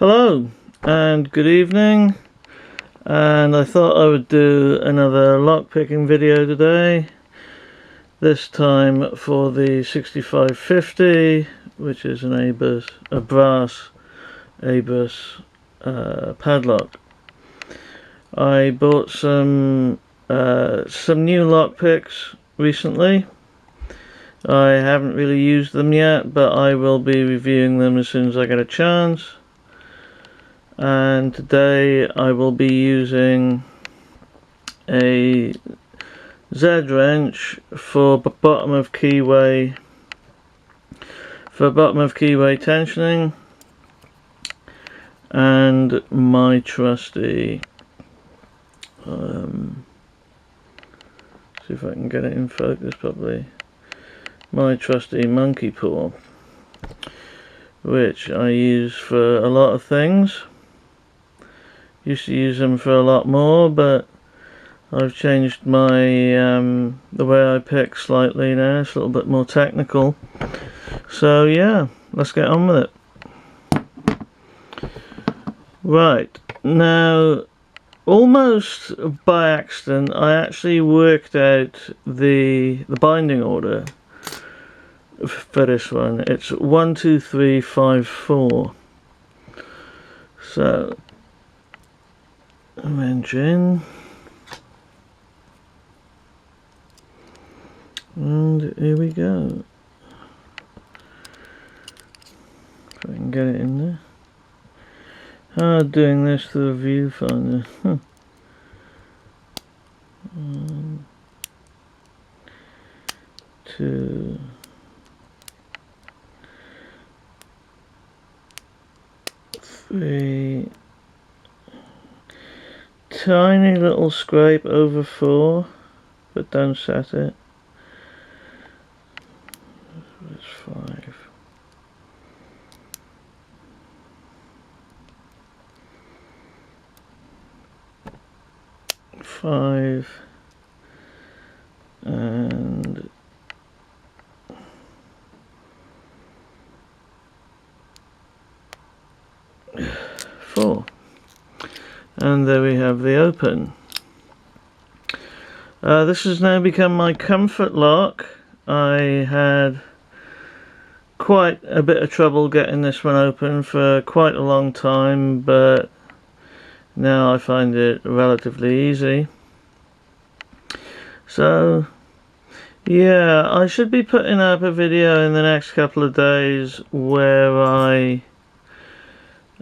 Hello and good evening, and I thought I would do another lockpicking video today, this time for the 6550, which is a brass ABUS padlock. I bought some new lockpicks recently. I haven't really used them yet, but I will be reviewing them as soon as I get a chance. And today I will be using a Z wrench for bottom of keyway tensioning, and my trusty see if I can get it in focus properly, my trusty monkey paw, which I use for a lot of things. Used to use them for a lot more, but I've changed my the way I pick slightly now. It's a little bit more technical. So yeah, let's get on with it. Right, now, almost by accident, I actually worked out the binding order for this one. It's 1, 2, 3, 5, 4. So wrench in, and here we go. If I can get it in there. Hard doing this through a viewfinder. 1, 2, 3. Tiny little scrape over 4, but don't set it. It's 5. And 4. And there we have the open. This has now become my comfort lock. I had quite a bit of trouble getting this one open for quite a long time, but now I find it relatively easy. So yeah, I should be putting up a video in the next couple of days where I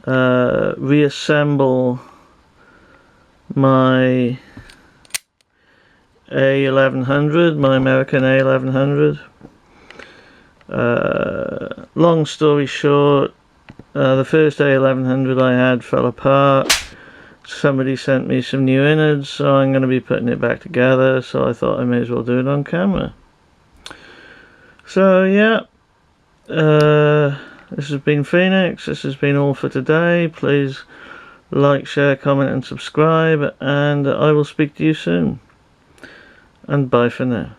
reassemble my A1100, my American A1100. Long story short, the first A1100 I had fell apart. Somebody sent me some new innards, so I'm going to be putting it back together, so I thought I may as well do it on camera. So yeah, this has been Feenix. This has been all for today. Please like, share, comment and subscribe, and I will speak to you soon. And bye for now.